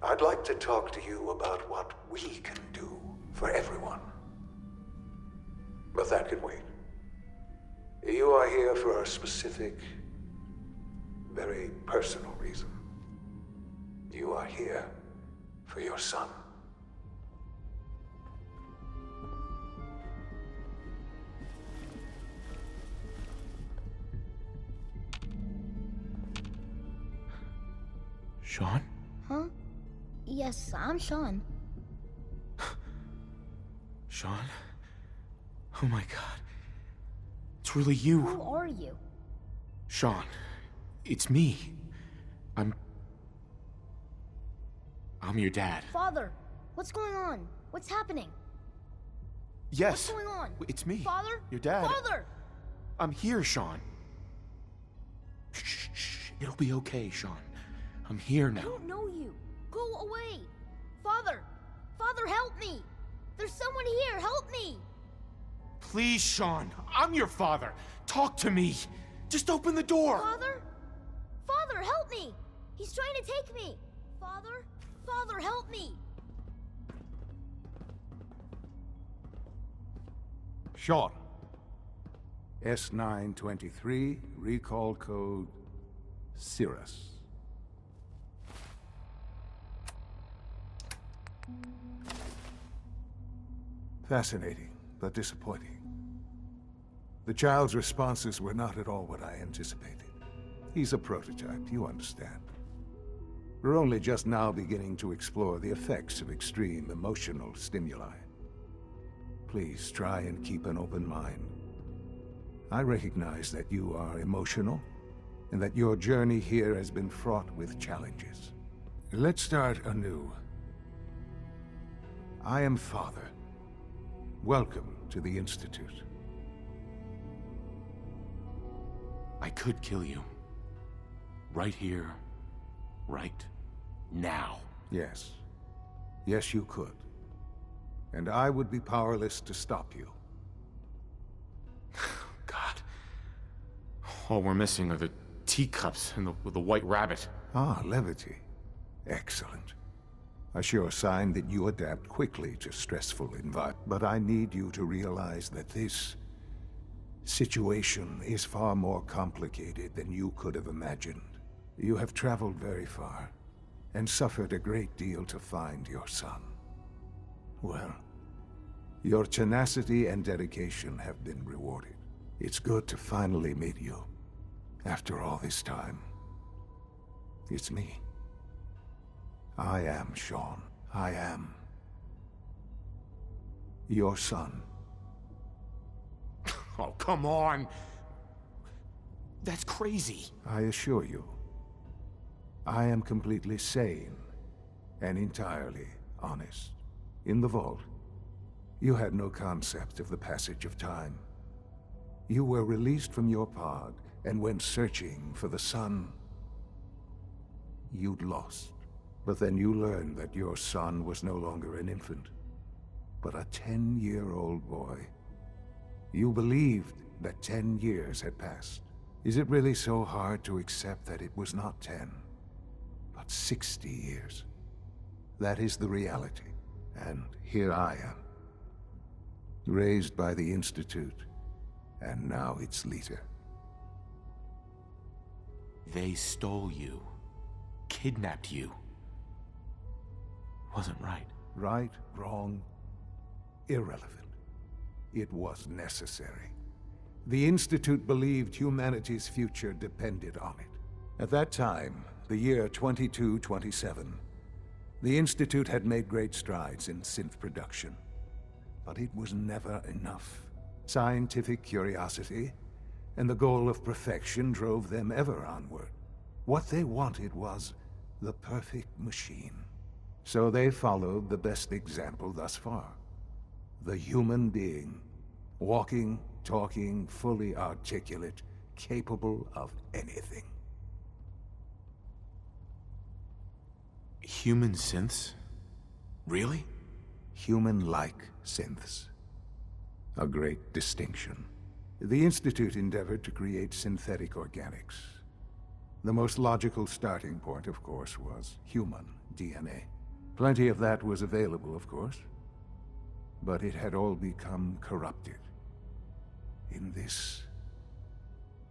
I'd like to talk to you about what we can do for everyone. But that can wait. You are here for a specific, very personal reason. You are here for your son. Sean? Huh? Yes, I'm Sean. Sean? Oh my god. It's really you. Who are you? Sean, it's me. I'm your dad. Father, what's going on? What's happening? Yes. What's going on? It's me. Father? Your dad. Father! I'm here, Sean. Shh. It'll be okay, Sean. I'm here now. I don't know you. Go away. Father! Father, help me! There's someone here, help me! Please, Sean. I'm your father. Talk to me. Just open the door. Father? Father, help me! He's trying to take me! Father? Father, help me! Sean. S923, recall code Cirrus. Fascinating, but disappointing. The child's responses were not at all what I anticipated. He's a prototype, you understand. We're only just now beginning to explore the effects of extreme emotional stimuli. Please try and keep an open mind. I recognize that you are emotional, and that your journey here has been fraught with challenges. Let's start anew. I am Father. Welcome to the Institute. I could kill you. Right here. Right now. Yes. Yes, you could. And I would be powerless to stop you. God. All we're missing are the teacups and the white rabbit. Ah, levity. Excellent. A sure sign that you adapt quickly to stressful environments. But I need you to realize that this situation is far more complicated than you could have imagined. You have traveled very far, and suffered a great deal to find your son. Well, your tenacity and dedication have been rewarded. It's good to finally meet you, after all this time. It's me. I am Sean. I am your son. Oh, come on! That's crazy. I assure you, I am completely sane and entirely honest. In the vault, you had no concept of the passage of time. You were released from your pod and went searching for the son you'd lost. But then you learned that your son was no longer an infant, but a 10-year-old boy. You believed that 10 years had passed. Is it really so hard to accept that it was not 10, but 60 years? That is the reality. And here I am, raised by the Institute, and now its leader. They stole you. Kidnapped you. Wasn't right. Right, wrong, irrelevant. It was necessary. The Institute believed humanity's future depended on it. At that time, the year 2227, the Institute had made great strides in synth production. But it was never enough. Scientific curiosity and the goal of perfection drove them ever onward. What they wanted was the perfect machine. So they followed the best example thus far. The human being. Walking, talking, fully articulate, capable of anything. Human synths? Really? Human-like synths. A great distinction. The Institute endeavored to create synthetic organics. The most logical starting point, of course, was human DNA. Plenty of that was available, of course. But it had all become corrupted. In this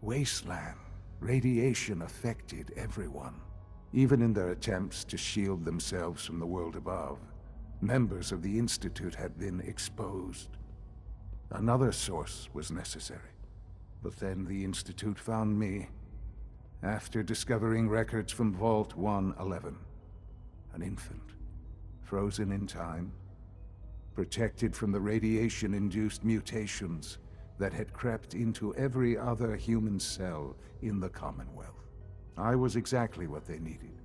wasteland, radiation affected everyone. Even in their attempts to shield themselves from the world above, members of the Institute had been exposed. Another source was necessary. But then the Institute found me, after discovering records from Vault 111. An infant, frozen in time, protected from the radiation-induced mutations that had crept into every other human cell in the Commonwealth. I was exactly what they needed.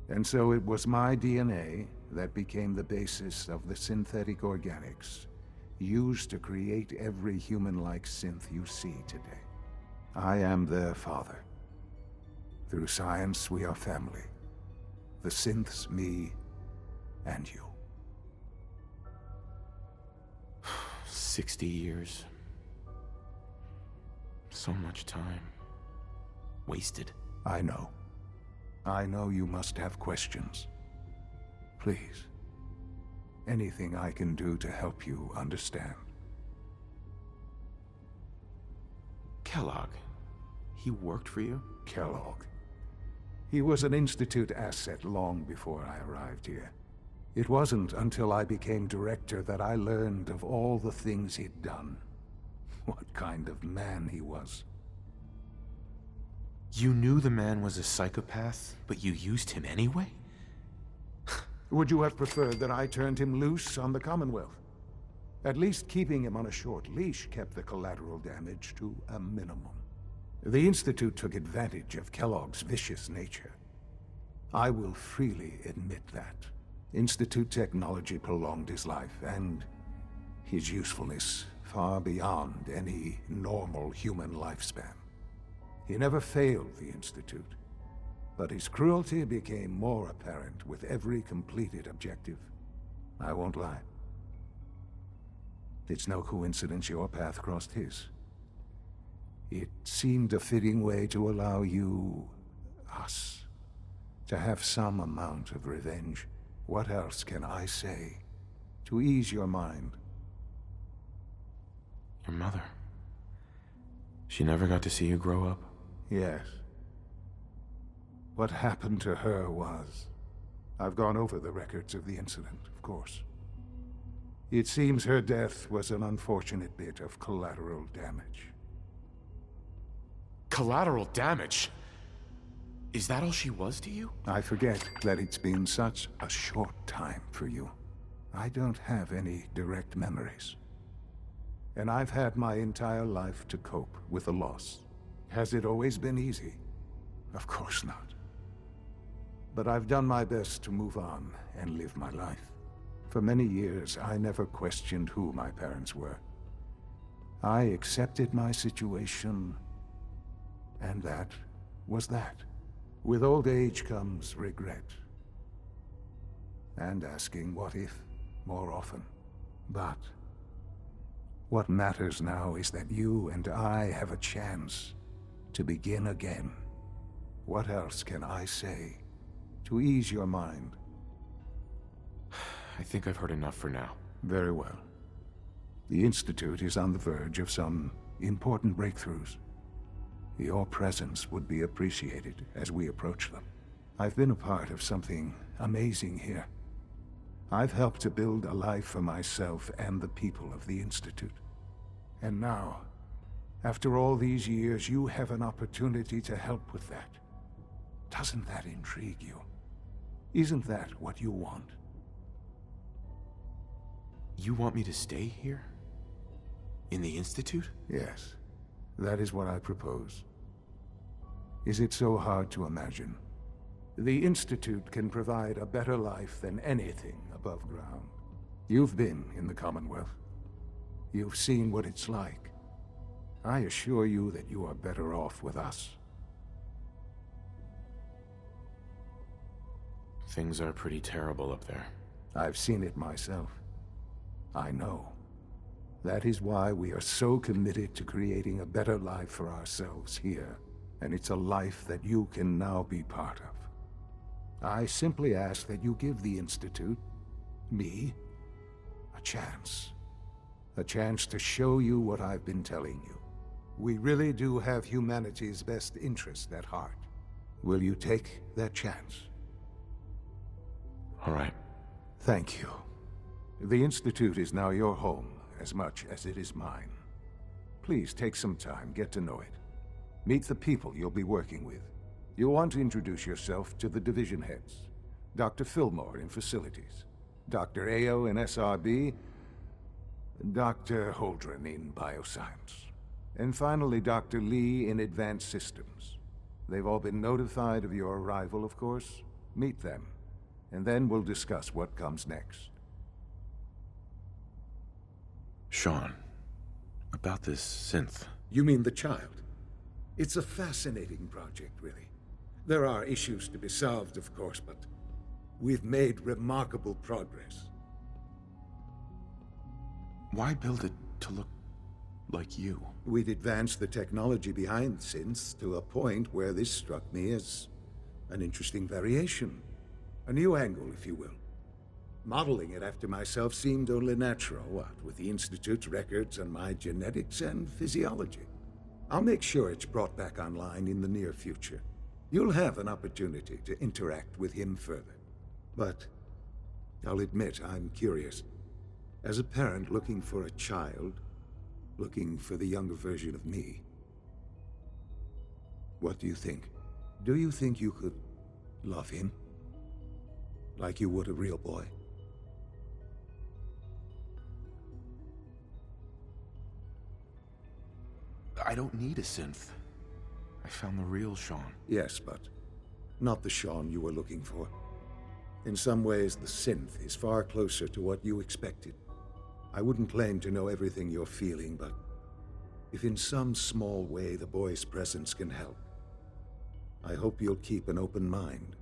And so it was my DNA that became the basis of the synthetic organics used to create every human-like synth you see today. I am their father. Through science, we are family. The synths, me, and you. 60 years. So much time. Wasted. I know. I know you must have questions. Please. Anything I can do to help you understand. Kellogg. He worked for you? Kellogg. He was an Institute asset long before I arrived here. It wasn't until I became director that I learned of all the things he'd done. What kind of man he was. You knew the man was a psychopath, but you used him anyway? Would you have preferred that I turned him loose on the Commonwealth? At least keeping him on a short leash kept the collateral damage to a minimum. The Institute took advantage of Kellogg's vicious nature. I will freely admit that. Institute technology prolonged his life, and his usefulness far beyond any normal human lifespan. He never failed the Institute, but his cruelty became more apparent with every completed objective. I won't lie. It's no coincidence your path crossed his. It seemed a fitting way to allow you, us, to have some amount of revenge. What else can I say to ease your mind? Your mother. She never got to see you grow up? Yes. What happened to her was... I've gone over the records of the incident, of course. It seems her death was an unfortunate bit of collateral damage. Collateral damage? Is that all she was to you? I forget that it's been such a short time for you. I don't have any direct memories. And I've had my entire life to cope with the loss. Has it always been easy? Of course not. But I've done my best to move on and live my life. For many years, I never questioned who my parents were. I accepted my situation, and that was that. With old age comes regret. And asking what if more often. But what matters now is that you and I have a chance to begin again. What else can I say to ease your mind? I think I've heard enough for now. Very well. The Institute is on the verge of some important breakthroughs. Your presence would be appreciated as we approach them. I've been a part of something amazing here. I've helped to build a life for myself and the people of the Institute. And now, after all these years, you have an opportunity to help with that. Doesn't that intrigue you? Isn't that what you want? You want me to stay here? In the Institute? Yes. That is what I propose. Is it so hard to imagine? The Institute can provide a better life than anything above ground. You've been in the Commonwealth. You've seen what it's like. I assure you that you are better off with us. Things are pretty terrible up there. I've seen it myself. I know. That is why we are so committed to creating a better life for ourselves here. And it's a life that you can now be part of. I simply ask that you give the Institute, me, a chance. A chance to show you what I've been telling you. We really do have humanity's best interest at heart. Will you take that chance? All right. Thank you. The Institute is now your home, as much as it is mine. Please take some time, get to know it. Meet the people you'll be working with. You'll want to introduce yourself to the division heads. Dr. Fillmore in Facilities, Dr. Ayo in SRB, Dr. Holdren in Bioscience, and finally Dr. Lee in Advanced Systems. They've all been notified of your arrival, of course. Meet them, and then we'll discuss what comes next. Sean, about this synth. You mean the child? It's a fascinating project, really. There are issues to be solved, of course, but we've made remarkable progress. Why build it to look like you? We'd advanced the technology behind synths to a point where this struck me as an interesting variation. A new angle, if you will. Modeling it after myself seemed only natural, what with the Institute's records and my genetics and physiology. I'll make sure it's brought back online in the near future. You'll have an opportunity to interact with him further. But I'll admit I'm curious. As a parent looking for a child, looking for the younger version of me, what do you think? Do you think you could love him? Like you would a real boy? I don't need a synth. I found the real Sean. Yes, but not the Sean you were looking for. In some ways, the synth is far closer to what you expected. I wouldn't claim to know everything you're feeling, but if in some small way the boy's presence can help, I hope you'll keep an open mind.